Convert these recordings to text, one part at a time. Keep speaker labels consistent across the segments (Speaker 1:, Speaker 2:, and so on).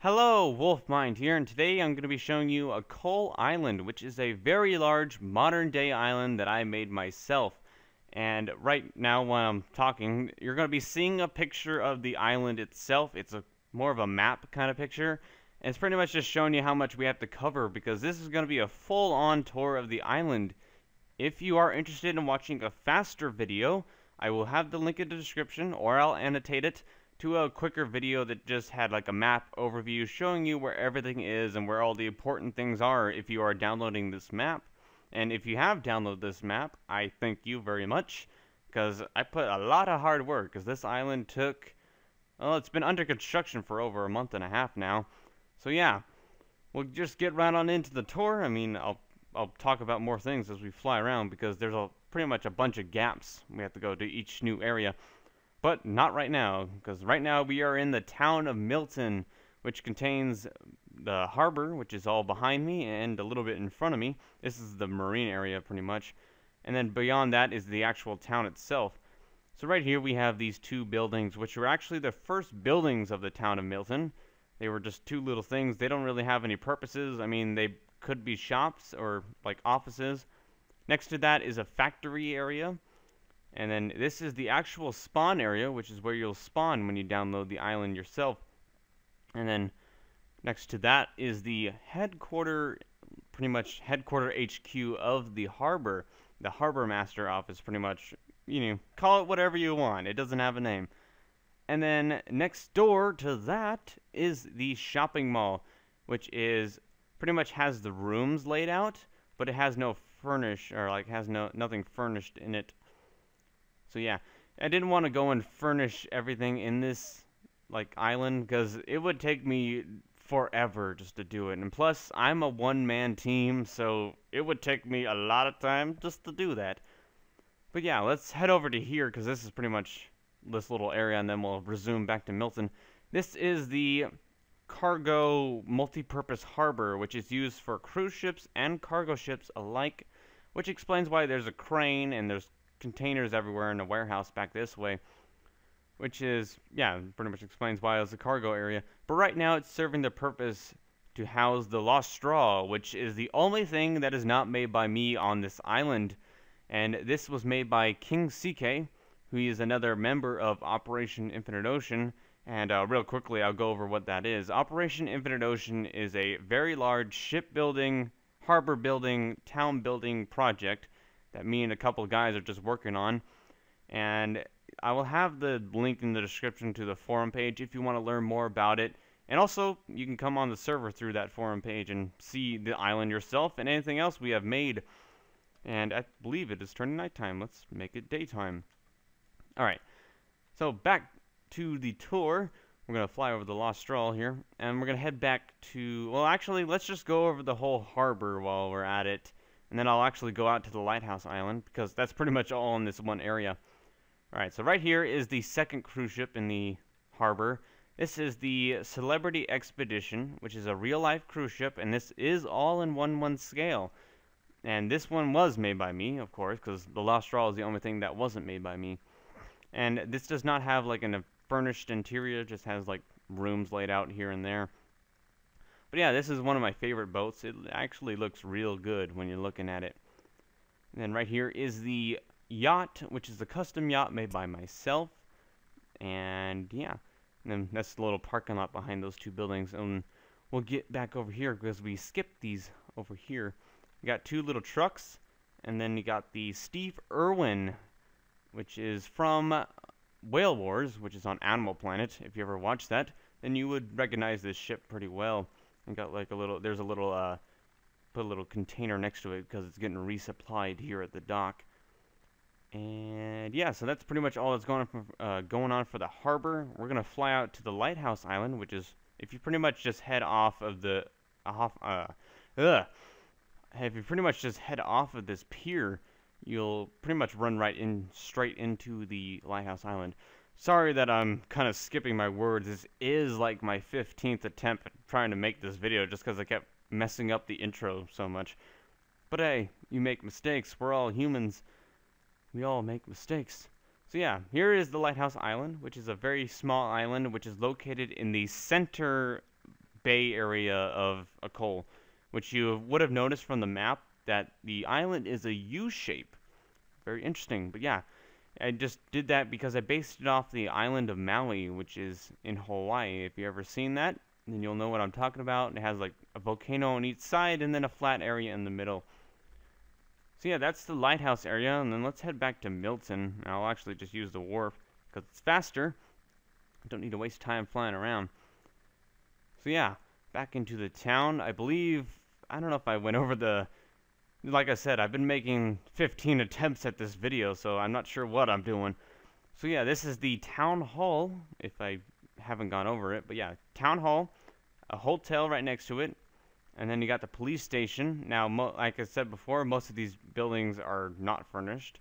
Speaker 1: Hello, Wolfmind here, and today I'm going to be showing you Acol Island, which is a very large modern-day island that I made myself. And right now, while I'm talking, you're going to be seeing a picture of the island itself. It's more of a map kind of picture, and it's pretty much just showing you how much we have to cover, because this is going to be a full-on tour of the island. If you are interested in watching a faster video, I will have the link in the description, or I'll annotate it to a quicker video that just had like a map overview showing you where everything is and where all the important things are if you are downloading this map. And if you have downloaded this map, I thank you very much, because I put a lot of hard work, because this island took, well, it's been under construction for over a month and a half now. So yeah, we'll just get right on into the tour. I mean, I'll talk about more things as we fly around, because there's pretty much a bunch of gaps. We have to go to each new area. But not right now, because right now we are in the town of Milton, which contains the harbor, which is all behind me, and a little bit in front of me. This is the marine area, pretty much. And then beyond that is the actual town itself. So right here we have these two buildings, which were actually the first buildings of the town of Milton. They were just two little things. They don't really have any purposes. I mean, they could be shops or like offices. Next to that is a factory area. And then this is the actual spawn area, which is where you'll spawn when you download the island yourself. And then next to that is the headquarter, pretty much headquarter HQ of the harbor master office, pretty much. You know, call it whatever you want. It doesn't have a name. And then next door to that is the shopping mall, which is pretty much has the rooms laid out, but it has no furnish, or like has nothing furnished in it. So yeah, I didn't want to go and furnish everything in this like island, because it would take me forever just to do it. And plus, I'm a one-man team, so it would take me a lot of time just to do that. But yeah, let's head over to here, because this is pretty much this little area, and then we'll resume back to Milton. This is the cargo multi-purpose harbor, which is used for cruise ships and cargo ships alike, which explains why there's a crane and there's containers everywhere in a warehouse back this way, which is, yeah, pretty much explains why it's a cargo area. But right now it's serving the purpose to house the lost straw, which is the only thing that is not made by me on this island. And this was made by King CK, who is another member of Operation Infinite Ocean. And real quickly, I'll go over what that is. Operation Infinite Ocean is a very large shipbuilding, harbor building, town building project that me and a couple of guys are just working on. And I will have the link in the description to the forum page if you want to learn more about it. And also, you can come on the server through that forum page and see the island yourself and anything else we have made. And I believe it is turning nighttime. Let's make it daytime. Alright, so back to the tour. We're going to fly over the Lost Straw here, and we're going to head back to, well, actually, let's just go over the whole harbor while we're at it. And then I'll actually go out to the lighthouse island, because that's pretty much all in this one area. Alright, so right here is the second cruise ship in the harbor. This is the Celebrity Expedition, which is a real-life cruise ship, and this is all in 1/1 scale. And this one was made by me, of course, because the Lost Straw is the only thing that wasn't made by me. And this does not have like a furnished interior, it just has like rooms laid out here and there. But yeah, this is one of my favorite boats. It actually looks real good when you're looking at it. And then right here is the yacht, which is a custom yacht made by myself. And yeah, and then that's the little parking lot behind those two buildings. And we'll get back over here because we skipped these over here. You got two little trucks, and then you got the Steve Irwin, which is from Whale Wars, which is on Animal Planet. If you ever watched that, then you would recognize this ship pretty well. And got like a little, there's a little, put a little container next to it because it's getting resupplied here at the dock. And yeah, so that's pretty much all that's going on for the harbor. We're gonna fly out to the lighthouse island, which is, if you pretty much just head off of the, if you pretty much just head off of this pier, you'll pretty much run straight into the lighthouse island. Sorry that I'm kind of skipping my words. This is like my 15th attempt at trying to make this video just because I kept messing up the intro so much. But hey, you make mistakes. We're all humans. We all make mistakes. So yeah, here is the Lighthouse Island, which is a very small island which is located in the center bay area of Acol, which you would have noticed from the map that the island is a U shape. Very interesting, but yeah, I just did that because I based it off the island of Maui, which is in Hawaii. If you've ever seen that, then you'll know what I'm talking about. It has like a volcano on each side and then a flat area in the middle. So yeah, that's the lighthouse area, and then let's head back to Milton. I'll actually just use the wharf because it's faster. I don't need to waste time flying around. So yeah, back into the town. I don't know if I went over like I said, I've been making 15 attempts at this video, so I'm not sure what I'm doing. So yeah, this is the town hall, if I haven't gone over it. But yeah, town hall, a hotel right next to it, and then you got the police station. Now, like I said before, most of these buildings are not furnished.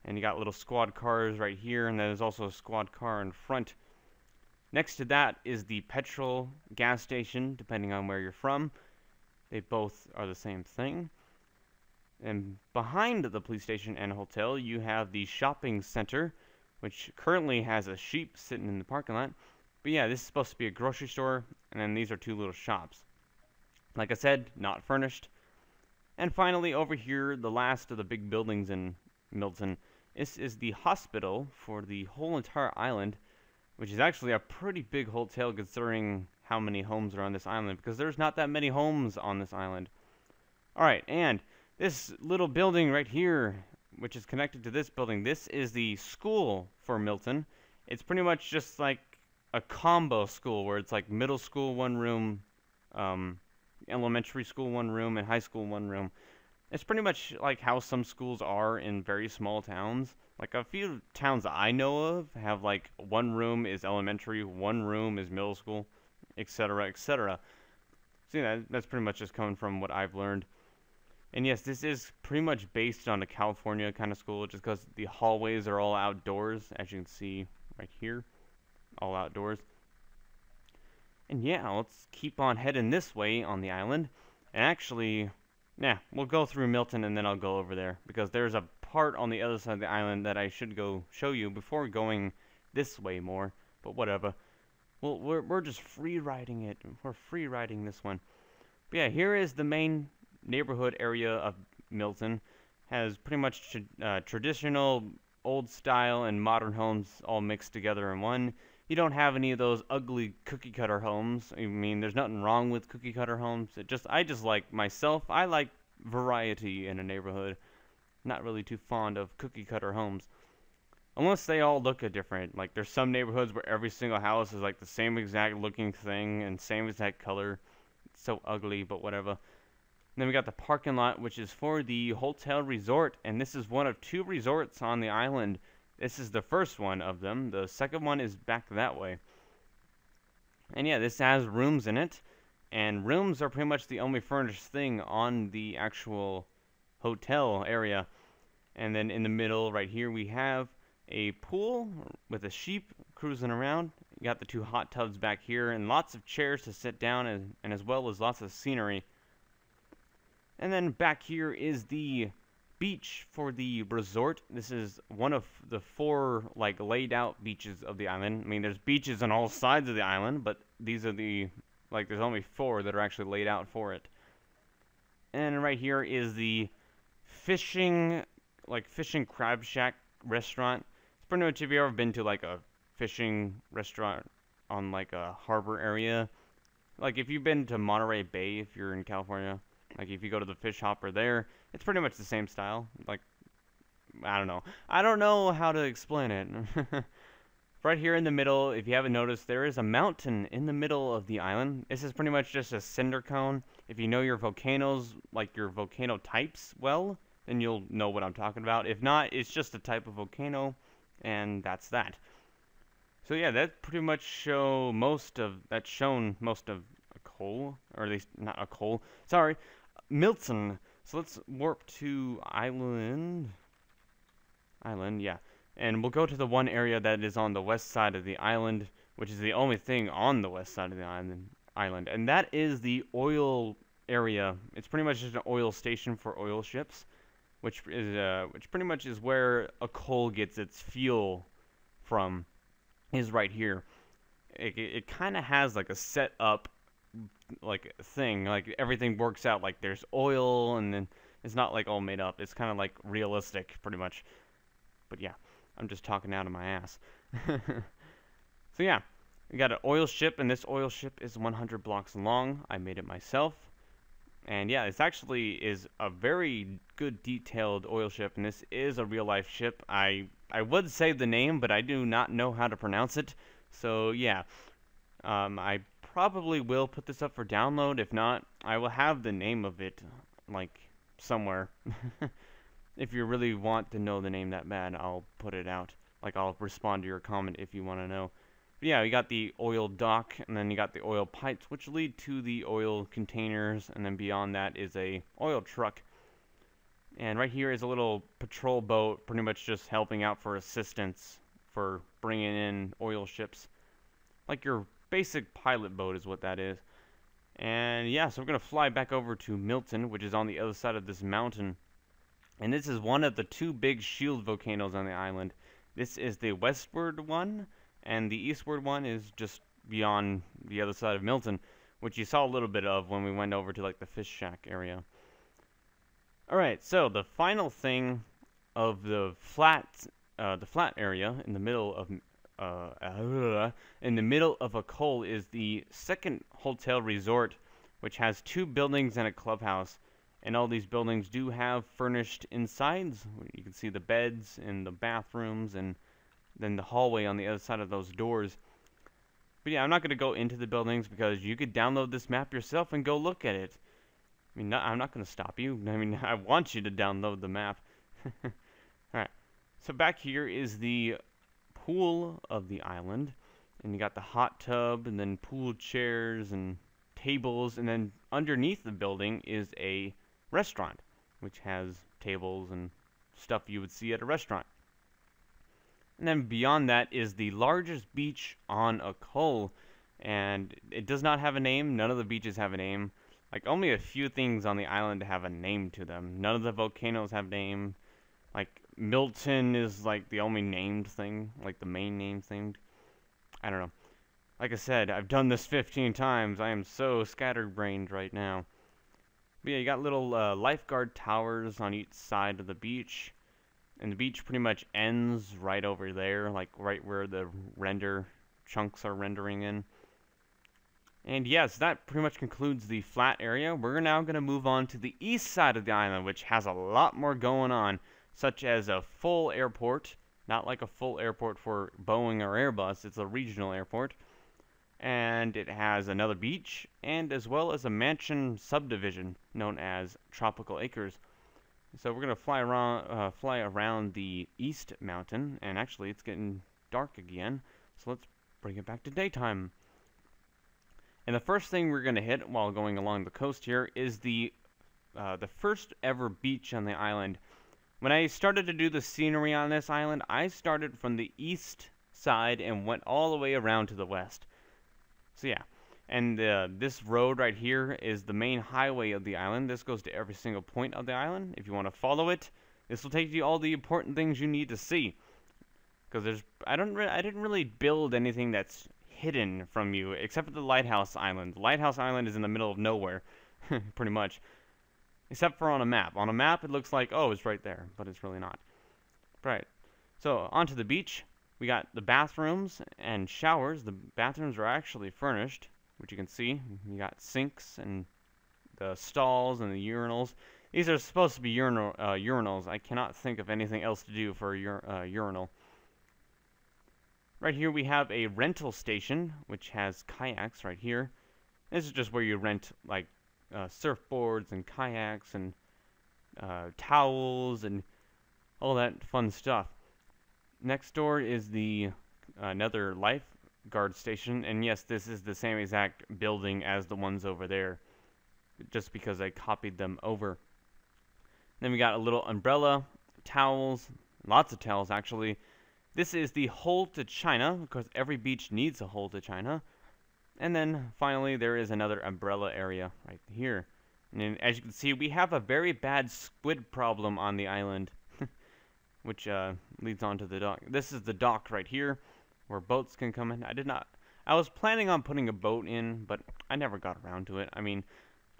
Speaker 1: And you got little squad cars right here, and there's also a squad car in front. Next to that is the petrol gas station, depending on where you're from. They both are the same thing. And behind the police station and hotel, you have the shopping center, which currently has a sheep sitting in the parking lot. But yeah, this is supposed to be a grocery store, and then these are two little shops. Like I said, not furnished. And finally, over here, the last of the big buildings in Milton. This is the hospital for the whole entire island, which is actually a pretty big hotel considering how many homes are on this island, because there's not that many homes on this island. Alright, and this little building right here, which is connected to this building, this is the school for Milton. It's pretty much just like a combo school where it's like middle school one room, elementary school one room, and high school one room. It's pretty much like how some schools are in very small towns. Like a few towns I know of have like one room is elementary, one room is middle school, etc., etc. So yeah, that's pretty much just coming from what I've learned. And yes, this is pretty much based on a California kind of school, just because the hallways are all outdoors, as you can see right here, all outdoors. And yeah, let's keep on heading this way on the island. And actually, yeah, we'll go through Milton and then I'll go over there, because there's a part on the other side of the island that I should go show you before going this way more. But whatever. Well, we're just free riding it. We're free riding this one. But yeah, here is the main neighborhood area of Milton. Has pretty much traditional, old style, and modern homes all mixed together in one. You don't have any of those ugly cookie cutter homes. I mean, there's nothing wrong with cookie cutter homes. I just like myself. I like variety in a neighborhood. Not really too fond of cookie cutter homes. Unless they all look different. Like, there's some neighborhoods where every single house is like the same exact looking thing and same exact color. It's so ugly, but whatever. And then we got the parking lot, which is for the hotel resort, and this is one of two resorts on the island. This is the first one of them. The second one is back that way. And yeah, this has rooms in it, and rooms are pretty much the only furnished thing on the actual hotel area. And then in the middle right here we have a pool with a sheep cruising around. You got the two hot tubs back here, and lots of chairs to sit down, and as well as lots of scenery. And then back here is the beach for the resort. This is one of the 4 like laid out beaches of the island. I mean, there's beaches on all sides of the island, but these are there's only 4 that are actually laid out for it. And right here is the fishing crab shack restaurant. It's pretty much, if you've ever been to like a fishing restaurant on like a harbor area, like if you've been to Monterey Bay, if you're in California, like if you go to the fish hopper there, it's pretty much the same style. Like, I don't know how to explain it. Right here in the middle, if you haven't noticed, there is a mountain in the middle of the island. This is pretty much just a cinder cone. If you know your volcanoes, like your volcano types well, then you'll know what I'm talking about. If not, it's just a type of volcano, and that's that. So yeah, that pretty much shown most of Acol, or at least not Acol. Sorry, Milton. So let's warp to island, yeah. And we'll go to the one area that is on the west side of the island, which is the only thing on the west side of the island. And that is the oil area. It's pretty much just an oil station for oil ships, which pretty much is where Acol gets its fuel from, is right here. It kind of has like a set up like thing. Like everything works out. Like there's oil, and then it's not like all made up. It's kind of like realistic, pretty much. But yeah, I'm just talking out of my ass. So yeah, we got an oil ship, and this oil ship is 100 blocks long. I made it myself. And yeah, this actually is a very good detailed oil ship, and this is a real life ship. I would say the name, but I do not know how to pronounce it. So yeah, I probably will put this up for download. If not, I will have the name of it, like, somewhere. If you really want to know the name that bad, I'll put it out. Like, I'll respond to your comment if you want to know. But yeah, you got the oil dock, and then you got the oil pipes, which lead to the oil containers, and then beyond that is a oil truck. And right here is a little patrol boat, pretty much just helping out for assistance for bringing in oil ships. Like your basic pilot boat is what that is. And yeah, so we're going to fly back over to Milton, which is on the other side of this mountain. And this is one of the two big shield volcanoes on the island. This is the westward one, and the eastward one is just beyond the other side of Milton, which you saw a little bit of when we went over to like the fish shack area. Alright, so the final thing of the flat area in the middle of Acol is the second hotel resort, which has 2 buildings and a clubhouse. And all these buildings do have furnished insides. You can see the beds and the bathrooms, and then the hallway on the other side of those doors. But yeah, I'm not going to go into the buildings because you could download this map yourself and go look at it. I mean, I'm not going to stop you. I mean, I want you to download the map. Alright, so back here is the pool of the island. And you got the hot tub, and then pool chairs and tables, and then underneath the building is a restaurant, which has tables and stuff you would see at a restaurant. And then beyond that is the largest beach on Acol, and it does not have a name. None of the beaches have a name. Like, only a few things on the island have a name to them. None of the volcanoes have name. Like, Milton is like the only named thing, like the main name thing. I don't know. Like I said, I've done this 15 times. I am so scatterbrained right now. But yeah, you got little lifeguard towers on each side of the beach. And the beach pretty much ends right over there, like right where the render chunks are rendering in. And yes, that pretty much concludes the flat area. We're now going to move on to the east side of the island, which has a lot more going on, such as a full airport. Not like a full airport for Boeing or Airbus, it's a regional airport. And it has another beach, and as well as a mansion subdivision known as Tropical Acres. So we're going to fly around the east mountain, and actually it's getting dark again, so let's bring it back to daytime. And the first thing we're going to hit while going along the coast here is the first ever beach on the island. When I started to do the scenery on this island, I started from the east side and went all the way around to the west. So yeah, and this road right here is the main highway of the island. This goes to every single point of the island. If you want to follow it, this will take you all the important things you need to see. Because I didn't really build anything that's hidden from you, except for the Lighthouse Island. The Lighthouse Island is in the middle of nowhere, pretty much. Except for on a map. On a map, it looks like, oh, it's right there, but it's really not. Right. So, onto the beach. We got the bathrooms and showers. The bathrooms are actually furnished, which you can see. You got sinks and the stalls and the urinals. These are supposed to be urinals. I cannot think of anything else to do for a urinal. Right here we have a rental station, which has kayaks right here. This is just where you rent, like, surfboards and kayaks and towels and all that fun stuff. Next door is the another lifeguard station, and yes, this is the same exact building as the ones over there, just because I copied them over. Then we got a little umbrella, towels, lots of towels actually. This is the hole to China, because every beach needs a hole to China. And then finally there is another umbrella area right here. And then, as you can see, we have a very bad squid problem on the island, which leads on to the dock. This is the dock right here, where boats can come in. I was planning on putting a boat in, but I never got around to it. I mean,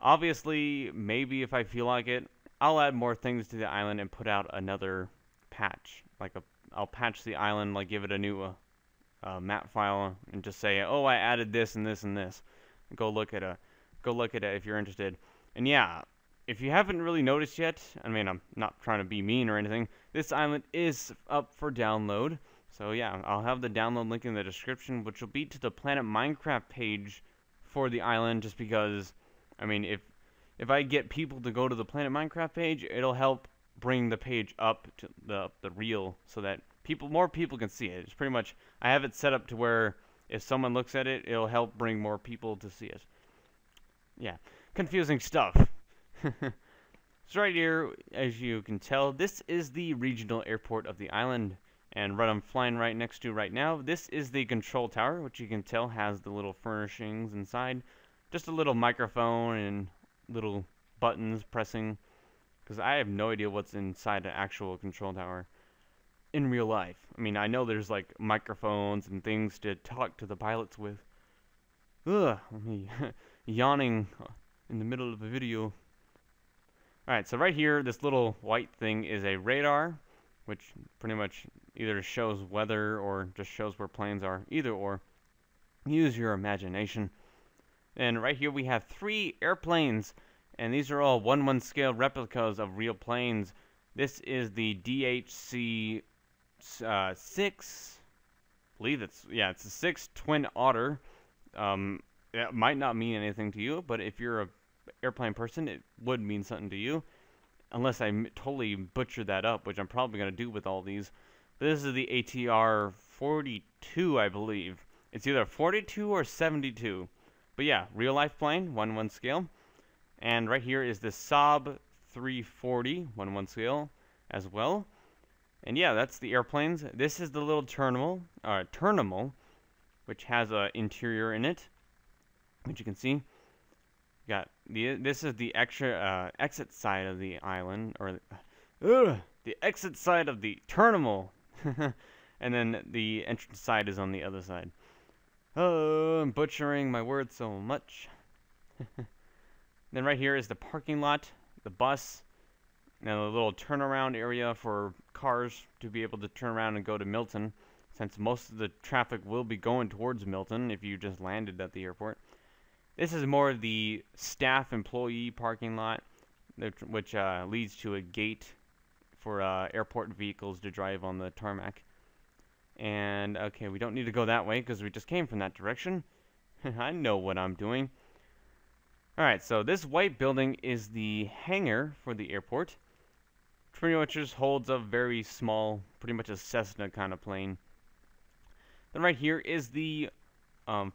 Speaker 1: obviously, maybe if I feel like it, I'll add more things to the island and put out another patch. I'll patch the island, like give it a new map file, and just say, oh, I added this and this and this. Go look at it if you're interested. And yeah, if you haven't really noticed yet, I mean, I'm not trying to be mean or anything, this island is up for download. So yeah, I'll have the download link in the description, which will be to the Planet Minecraft page for the island, just because, I mean, if I get people to go to the Planet Minecraft page, it'll help bring the page up to the reel, so that more people can see it. It's pretty much, I have it set up to where if someone looks at it, it'll help bring more people to see it. Yeah, confusing stuff. So right here, as you can tell, this is the regional airport of the island, and what I'm flying right next to right now, this is the control tower, which you can tell has the little furnishings inside. Just a little microphone and little buttons pressing, because I have no idea what's inside an actual control tower in real life. I mean, I know there's like microphones and things to talk to the pilots with. Ugh, me yawning in the middle of a video. Alright, so right here, this little white thing is a radar, which pretty much either shows weather or just shows where planes are. Either or. Use your imagination. And right here we have 3 airplanes, and these are all 1/1 scale replicas of real planes. This is the DHC 6. I believe it's a 6 Twin Otter. It might not mean anything to you, but if you're a airplane person, it would mean something to you, unless I totally butchered that up, which I'm probably going to do with all these. This is the ATR 42, I believe. It's either 42 or 72. But yeah, real life plane, 1/1 scale. And right here is the Saab 340, 1/1 scale as well. And yeah, that's the airplanes. This is the little terminal, which has an interior in it, which you can see. This is the exit side of the island, or the exit side of the terminal, and then the entrance side is on the other side. Oh, I'm butchering my words so much. Then right here is the parking lot, the bus, and a little turnaround area for cars to be able to turn around and go to Milton, since most of the traffic will be going towards Milton if you just landed at the airport. This is more of the staff employee parking lot, which leads to a gate for airport vehicles to drive on the tarmac. And, okay, we don't need to go that way because we just came from that direction. I know what I'm doing. Alright, so this white building is the hangar for the airport. Pretty much just holds a very small, pretty much a Cessna kind of plane. Then right here is the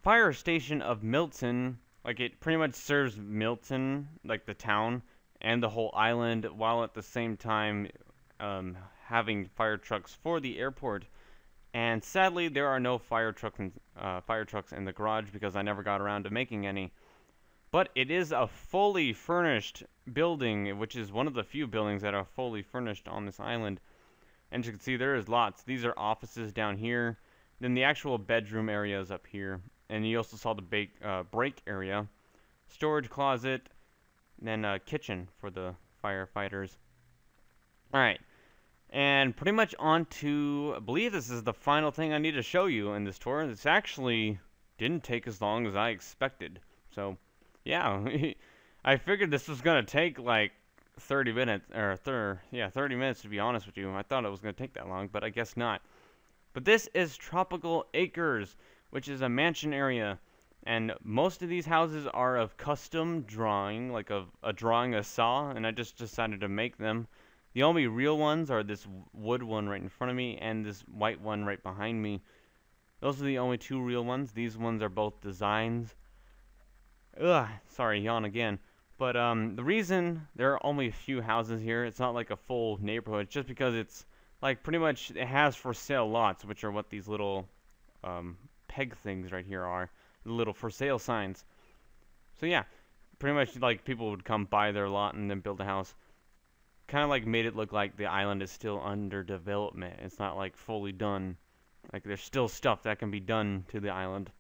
Speaker 1: fire station of Milton. Like, it pretty much serves Milton, like the town, and the whole island, while at the same time having fire trucks for the airport. And sadly, there are no fire trucks in the garage because I never got around to making any. But it is a fully furnished building, which is one of the few buildings that are fully furnished on this island. And as you can see, there is lots. These are offices down here. Then the actual bedroom area is up here. And you also saw the break area, storage closet, and then a kitchen for the firefighters. Alright, and pretty much on to, I believe this is the final thing I need to show you in this tour. This actually didn't take as long as I expected. So, yeah, I figured this was going to take like 30 minutes, or 30 minutes to be honest with you. I thought it was going to take that long, but I guess not. But this is Tropical Acres, which is a mansion area, and most of these houses are of custom drawing, like a drawing I saw, and I just decided to make them. The only real ones are this wood one right in front of me and this white one right behind me. Those are the only 2 real ones. These ones are both designs. Ugh, sorry, yawn again. But the reason there are only a few houses here, it's not like a full neighborhood, just because it's like pretty much it has for sale lots, which are what these little peg things right here are, the little for sale signs. So yeah, pretty much like people would come buy their lot and then build a house. Kind of like made it look like the island is still under development. It's not like fully done. Like there's still stuff that can be done to the island.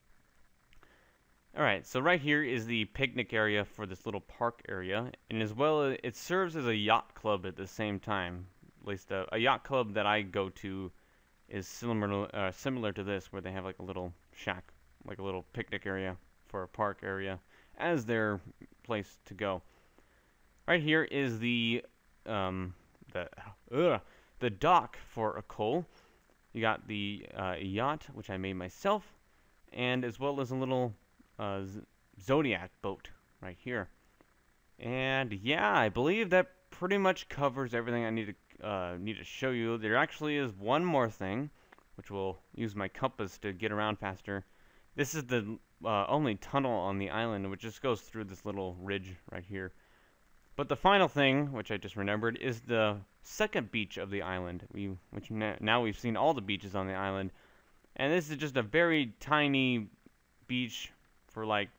Speaker 1: Alright, so right here is the picnic area for this little park area, and as well it serves as a yacht club at the same time. At least a yacht club that I go to is similar to this, where they have like a little shack, like a little picnic area for a park area as their place to go. Right here is um, the the dock for Acol. You got the yacht, which I made myself, and as well as a little Zodiac boat right here. And yeah, I believe that pretty much covers everything I need to show you. There actually is one more thing, which will use my compass to get around faster. This is the only tunnel on the island, which just goes through this little ridge right here. But the final thing, which I just remembered, is the second beach of the island. Now we've seen all the beaches on the island, and this is just a very tiny beach for like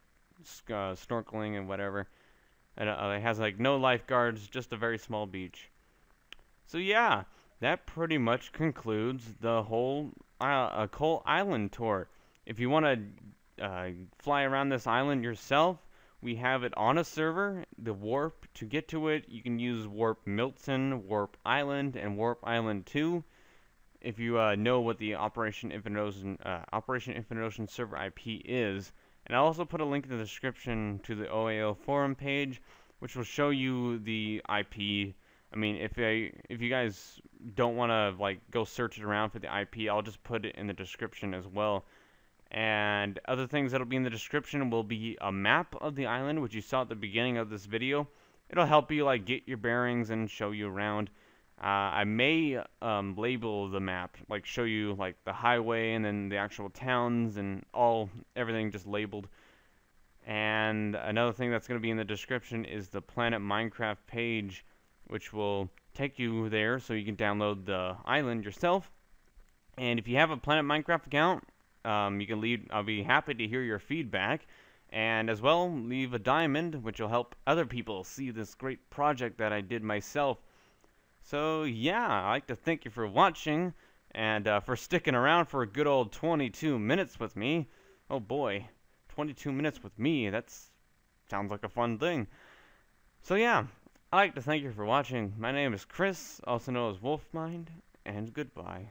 Speaker 1: snorkeling and whatever. And it has like no lifeguards, just a very small beach. So yeah, that pretty much concludes the whole Acol Island tour. If you want to fly around this island yourself, we have it on a server. The warp to get to it, you can use warp Milton, warp Island, and warp Island 2. If you know what the Operation Infinite Ocean server IP is. And I'll also put a link in the description to the OAO forum page, which will show you the IP. I mean, if you guys don't want to like go search it around for the IP, I'll just put it in the description as well. And other things that'll be in the description will be a map of the island, which you saw at the beginning of this video. It'll help you like get your bearings and show you around. I may label the map, like show you like the highway and then the actual towns and everything just labeled. And another thing that's going to be in the description is the Planet Minecraft page, which will take you there so you can download the island yourself. And if you have a Planet Minecraft account, you can leave. I'll be happy to hear your feedback, and as well leave a diamond, which will help other people see this great project that I did myself. So yeah, I'd like to thank you for watching and for sticking around for a good old 22 minutes with me. Oh boy, 22 minutes with me. Sounds like a fun thing. So yeah, I'd like to thank you for watching. My name is Chris, also known as Wolfmind, and goodbye.